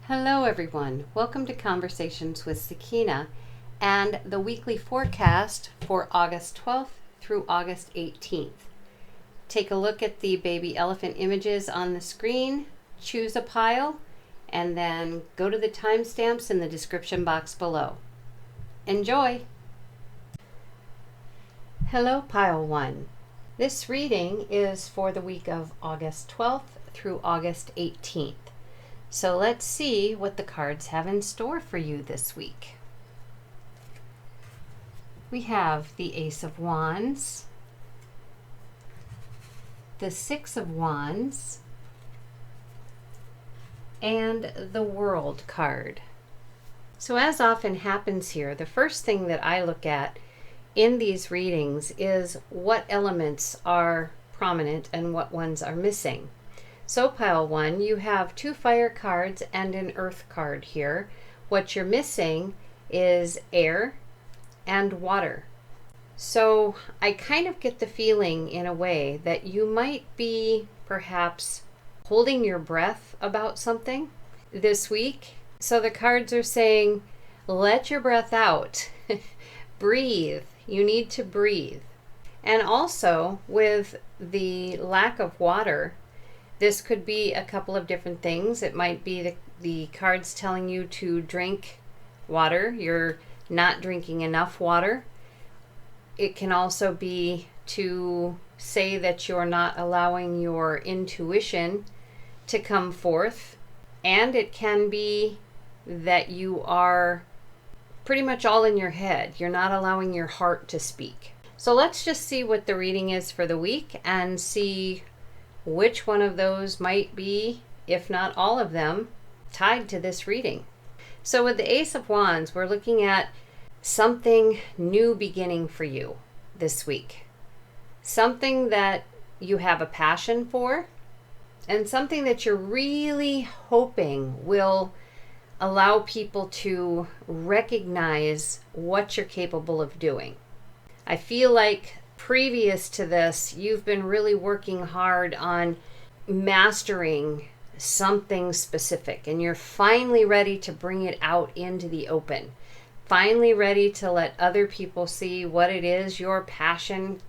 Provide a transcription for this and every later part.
Hello everyone, welcome to Conversations with Sakina and the weekly forecast for August 12th through August 18th. Take a look at the baby elephant images on the screen, choose a pile, and then go to the timestamps in the description box below. Enjoy! Hello Pile 1. This reading is for the week of August 12th through August 18th. So let's see what the cards have in store for you this week. We have the Ace of Wands, the Six of Wands, and the World card. So as often happens here, the first thing that I look at in these readings is what elements are prominent and what ones are missing. So Pile 1, you have 2 fire cards and an earth card here. What you're missing is air and water. So I kind of get the feeling in a way that you might be perhaps holding your breath about something this week. So the cards are saying, let your breath out. Breathe. You need to breathe. And also with the lack of water, this could be a couple of different things. It might be the cards telling you to drink water. You're not drinking enough water. It can also be to say that you're not allowing your intuition to come forth. And it can be that you are pretty much all in your head. You're not allowing your heart to speak. So let's just see what the reading is for the week and see which one of those might be, if not all of them, tied to this reading. So with the Ace of Wands, we're looking at something new beginning for you this week. Something that you have a passion for, and something that you're really hoping will allow people to recognize what you're capable of doing. I feel like previous to this, you've been really working hard on mastering something specific, and you're finally ready to bring it out into the open. Finally ready to let other people see what it is your passion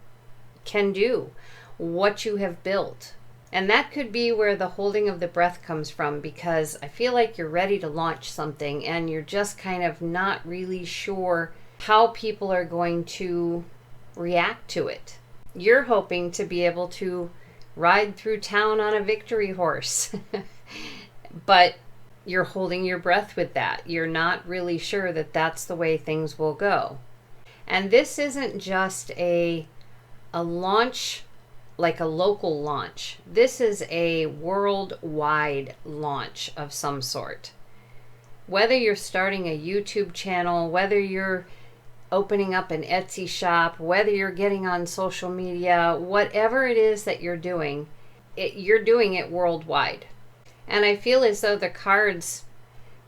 can do, what you have built. And that could be where the holding of the breath comes from, because I feel like you're ready to launch something and you're just kind of not really sure how people are going to react to it. You're hoping to be able to ride through town on a victory horse, but you're holding your breath with that. You're not really sure that that's the way things will go. And this isn't just a launch like a local launch. This is a worldwide launch of some sort. Whether you're starting a YouTube channel, whether you're opening up an Etsy shop, whether you're getting on social media, whatever it is that you're doing it worldwide. And I feel as though the cards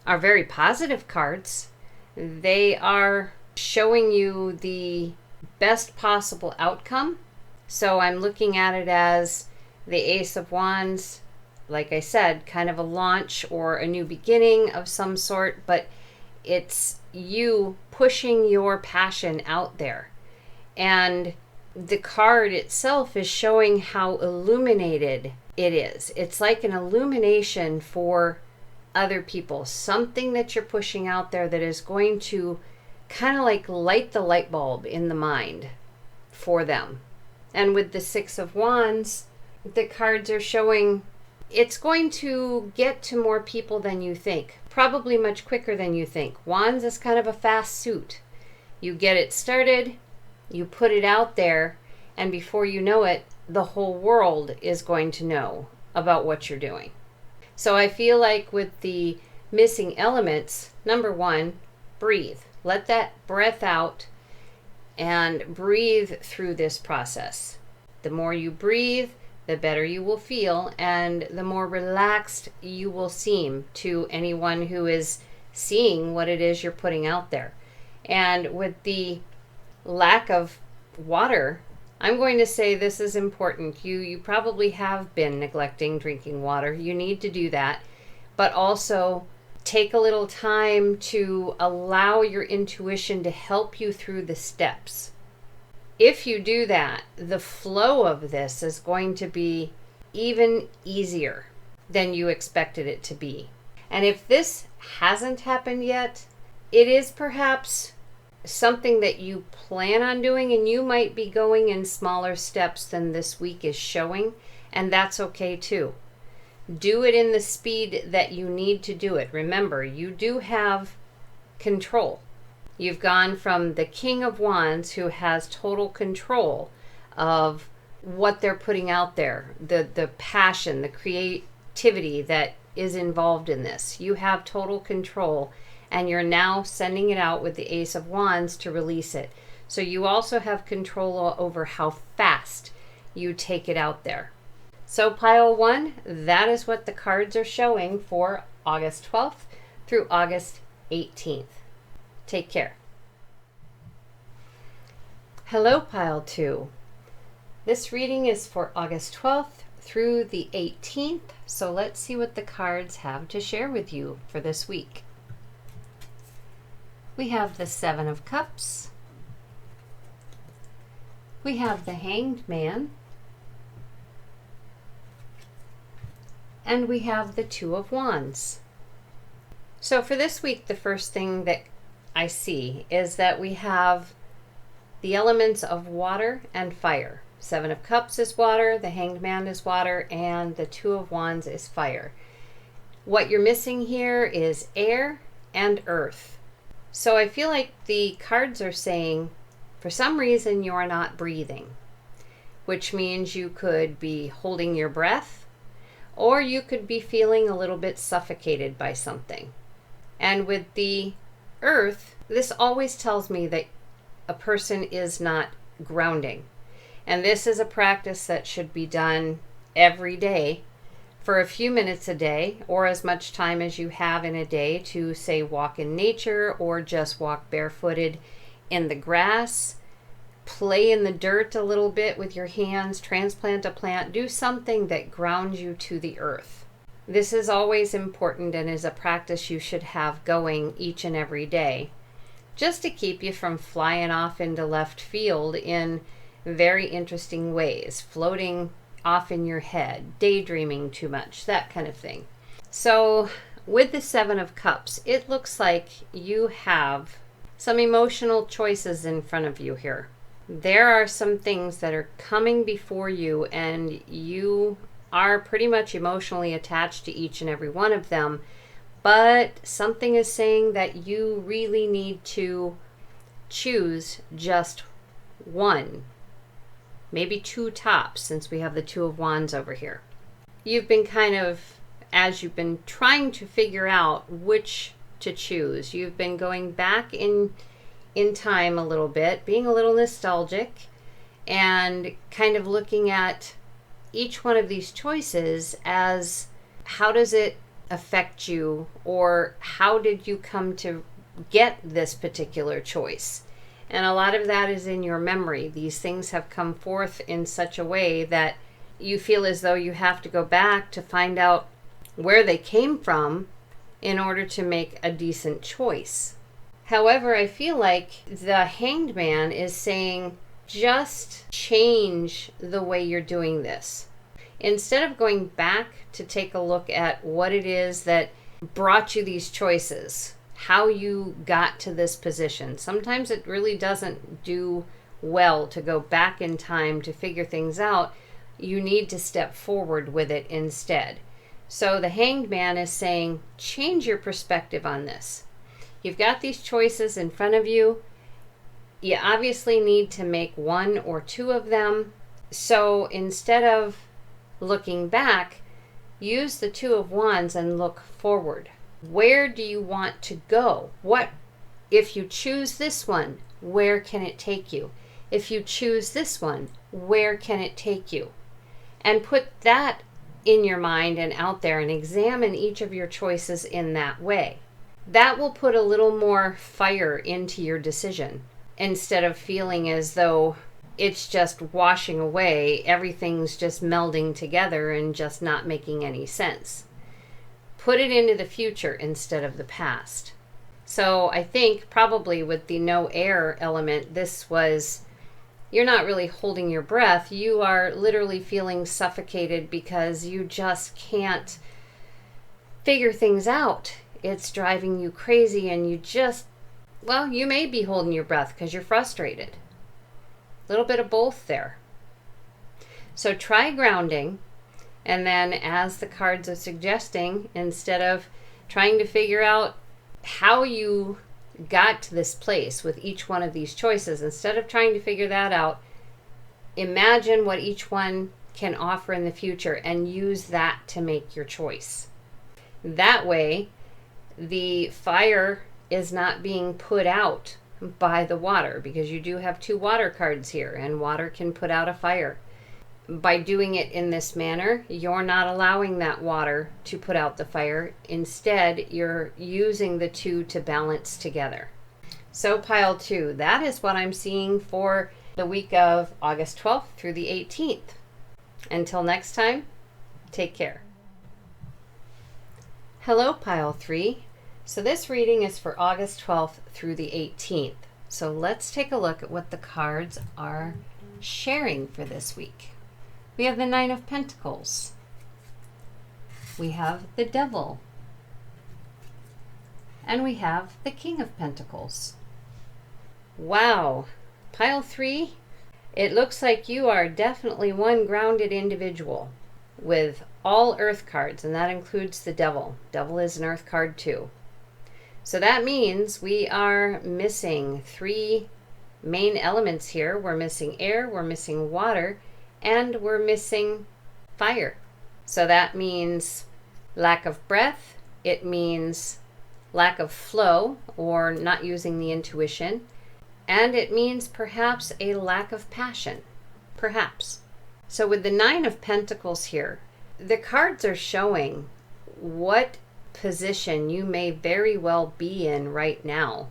are very positive cards. They are showing you the best possible outcome. So I'm looking at it as the Ace of Wands, like I said, kind of a launch or a new beginning of some sort, but it's you pushing your passion out there. And the card itself is showing how illuminated it is. It's like an illumination for other people, something that you're pushing out there that is going to kind of like light the light bulb in the mind for them. And with the Six of Wands, the cards are showing it's going to get to more people than you think, probably much quicker than you think. Wands is kind of a fast suit. You get it started, you put it out there, and before you know it, the whole world is going to know about what you're doing. So I feel like with the missing elements, number 1, breathe. Let that breath out and breathe through this process. The more you breathe, the better you will feel, and the more relaxed you will seem to anyone who is seeing what it is you're putting out there. And with the lack of water, I'm going to say this is important. You probably have been neglecting drinking water. You need to do that. But also take a little time to allow your intuition to help you through the steps. If you do that, the flow of this is going to be even easier than you expected it to be. And if this hasn't happened yet, it is perhaps something that you plan on doing, and you might be going in smaller steps than this week is showing, and that's okay too. Do it in the speed that you need to do it. Remember, you do have control. You've gone from the King of Wands, who has total control of what they're putting out there, the passion, the creativity that is involved in this. You have total control, and you're now sending it out with the Ace of Wands to release it. So you also have control over how fast you take it out there. So pile 1, that is what the cards are showing for August 12th through August 18th. Take care. Hello, pile 2. This reading is for August 12th through the 18th. So let's see what the cards have to share with you for this week. We have the Seven of Cups. We have the Hanged Man. And we have the Two of Wands. So for this week, the first thing that I see is that we have the elements of water and fire. Seven of Cups is water, the Hanged Man is water, and the Two of Wands is fire. What you're missing here is air and earth. So I feel like the cards are saying, for some reason, you are not breathing, which means you could be holding your breath, or you could be feeling a little bit suffocated by something. And with the earth, this always tells me that a person is not grounding. And this is a practice that should be done every day for a few minutes a day, or as much time as you have in a day to, say, walk in nature, or just walk barefooted in the grass, play in the dirt a little bit with your hands, transplant a plant, do something that grounds you to the earth. This is always important and is a practice you should have going each and every day, just to keep you from flying off into left field in very interesting ways, floating off in your head, daydreaming too much, that kind of thing. So with the Seven of Cups, it looks like you have some emotional choices in front of you here. There are some things that are coming before you, and you are pretty much emotionally attached to each and every one of them, but something is saying that you really need to choose just one, maybe two tops, since we have the Two of Wands over here. You've been kind of, as you've been trying to figure out which to choose, you've been going back in time a little bit, being a little nostalgic, and kind of looking at each one of these choices as, how does it affect you, or how did you come to get this particular choice? And a lot of that is in your memory. These things have come forth in such a way that you feel as though you have to go back to find out where they came from in order to make a decent choice. However, I feel like the Hanged Man is saying, just change the way you're doing this. Instead of going back to take a look at what it is that brought you these choices, how you got to this position. Sometimes it really doesn't do well to go back in time to figure things out. You need to step forward with it instead. So the Hanged Man is saying, change your perspective on this. You've got these choices in front of you. You obviously need to make one or two of them. So instead of looking back, use the Two of Wands and look forward. Where do you want to go? What, if you choose this one, where can it take you? If you choose this one, where can it take you? And put that in your mind and out there, and examine each of your choices in that way. That will put a little more fire into your decision, instead of feeling as though it's just washing away, everything's just melding together and just not making any sense. put it into the future instead of the past. So I think probably with the no air element, this was, you're not really holding your breath. You are literally feeling suffocated because you just can't figure things out. It's driving you crazy, and you just, well, you may be holding your breath because you're frustrated. A little bit of both there. So try grounding, and then as the cards are suggesting, instead of trying to figure out how you got to this place with each one of these choices, instead of trying to figure that out, imagine what each one can offer in the future and use that to make your choice. That way, the fire is not being put out by the water, because you do have 2 water cards here, and water can put out a fire. By doing it in this manner, you're not allowing that water to put out the fire. Instead, you're using the 2 to balance together. So pile 2, that is what I'm seeing for the week of August 12th through the 18th. Until next time, take care. Hello, pile 3. So this reading is for August 12th through the 18th. So let's take a look at what the cards are sharing for this week. We have the 9 of Pentacles. We have the Devil. And we have the King of Pentacles. Wow. Pile 3, it looks like you are definitely one grounded individual with all earth cards, and that includes the Devil. Devil is an earth card too. So that means we are missing 3 main elements here. We're missing air, we're missing water, and we're missing fire. So that means lack of breath. It means lack of flow, or not using the intuition. And it means perhaps a lack of passion. Perhaps. So with the 9 of Pentacles here, the cards are showing what position you may very well be in right now,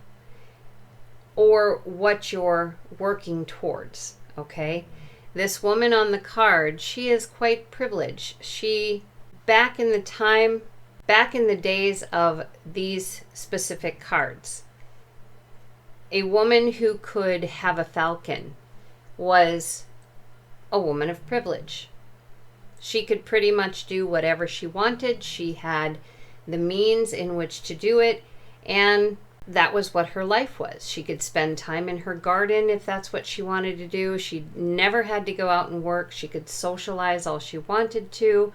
or what you're working towards, okay? This woman on the card, she is quite privileged. She, back in the days of these specific cards, a woman who could have a falcon was a woman of privilege. She could pretty much do whatever she wanted. She had the means in which to do it, and that was what her life was. She could spend time in her garden if that's what she wanted to do. She never had to go out and work. She could socialize all she wanted to.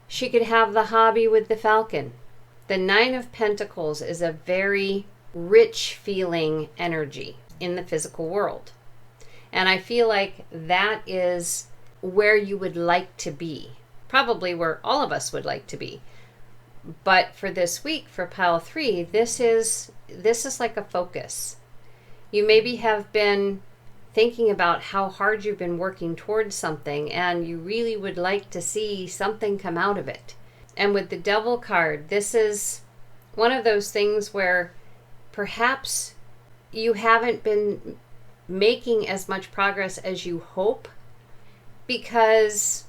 She could have the hobby with the falcon. The 9 of Pentacles is a very rich feeling energy in the physical world. And I feel like that is where you would like to be. Probably where all of us would like to be. But for this week, for pile 3, this is like a focus. You maybe have been thinking about how hard you've been working towards something, and you really would like to see something come out of it. And with the Devil card, this is one of those things where perhaps you haven't been making as much progress as you hope, because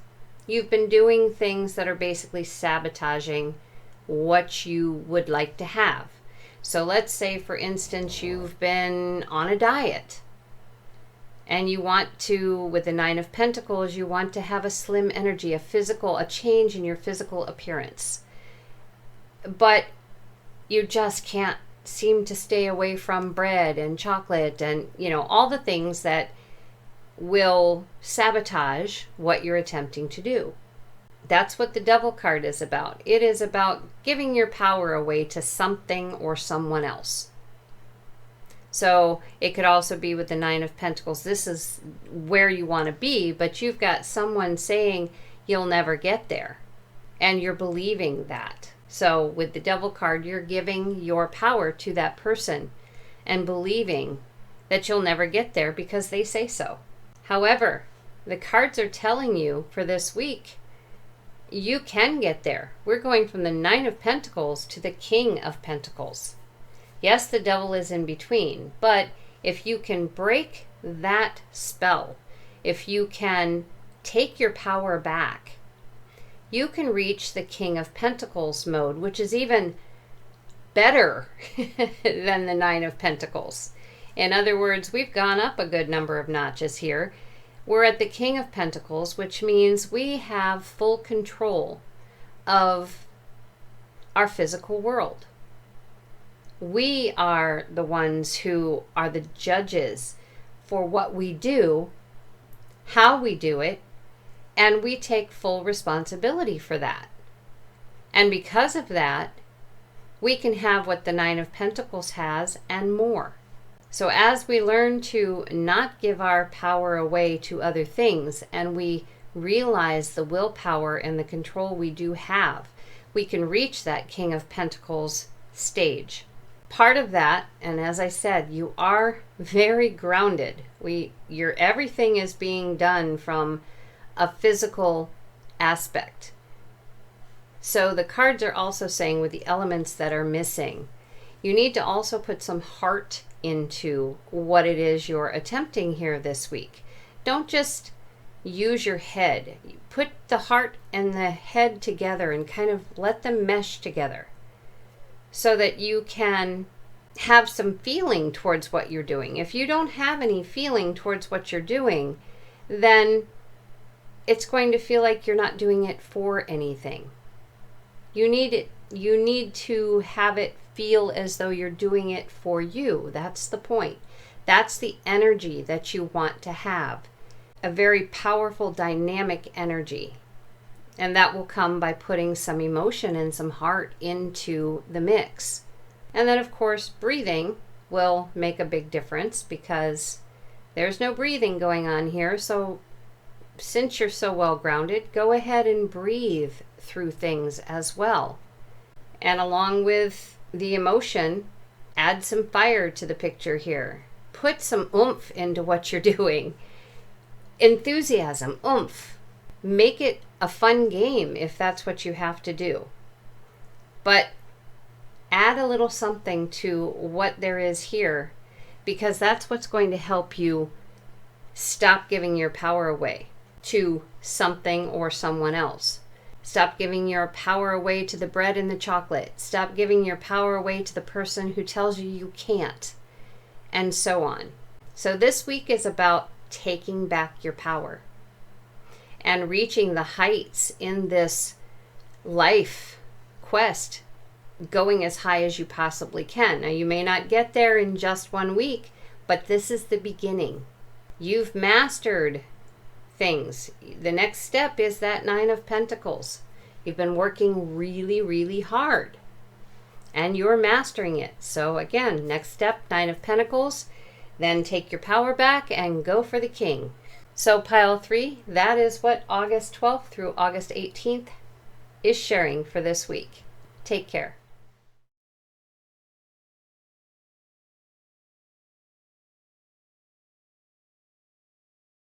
you've been doing things that are basically sabotaging what you would like to have. So let's say, for instance, you've been on a diet and you want to, with the 9 of Pentacles, you want to have a slim energy, a change in your physical appearance. But you just can't seem to stay away from bread and chocolate and, all the things that will sabotage what you're attempting to do. That's what the Devil card is about. It is about giving your power away to something or someone else. So it could also be with the 9 of Pentacles. This is where you want to be, but you've got someone saying you'll never get there, and you're believing that. So with the Devil card, you're giving your power to that person and believing that you'll never get there because they say so. However, the cards are telling you for this week, you can get there. We're going from the 9 of Pentacles to the King of Pentacles. Yes, the Devil is in between, but if you can break that spell, if you can take your power back you can reach the King of Pentacles mode, which is even better than the Nine of Pentacles. In other words, we've gone up a good number of notches here. We're at the King of Pentacles, which means we have full control of our physical world. We are the ones who are the judges for what we do, how we do it, and we take full responsibility for that. And because of that, we can have what the Nine of Pentacles has and more. So as we learn to not give our power away to other things, and we realize the willpower and the control we do have, we can reach that King of Pentacles stage. Part of that, and as I said, you are very grounded. Your everything is being done from a physical aspect. So the cards are also saying with the elements that are missing, you need to also put some heart into what it is you're attempting here this week. Don't just use your head. Put the heart and the head together and kind of let them mesh together so that you can have some feeling towards what you're doing. If you don't have any feeling towards what you're doing, then it's going to feel like you're not doing it for anything. You need to have it feel as though you're doing it for you. That's the point. That's the energy that you want to have. A very powerful, dynamic energy. And that will come by putting some emotion and some heart into the mix. And then, of course, breathing will make a big difference because there's no breathing going on here. So since you're so well grounded, go ahead and breathe through things as well. And along with the emotion, add some fire to the picture here. Put some oomph into what you're doing. Enthusiasm, oomph. Make it a fun game if that's what you have to do. But add a little something to what there is here, because that's what's going to help you stop giving your power away to something or someone else. Stop giving your power away to the bread and the chocolate. Stop giving your power away to the person who tells you you can't, and so on. So this week is about taking back your power and reaching the heights in this life quest, going as high as you possibly can. Now, you may not get there in just 1 week, but this is the beginning. You've mastered things. The next step is that Nine of Pentacles. You've been working really, really hard, and you're mastering it. So again, next step, Nine of Pentacles. Then take your power back and go for the King. So pile 3, that is what August 12th through August 18th is sharing for this week. Take care.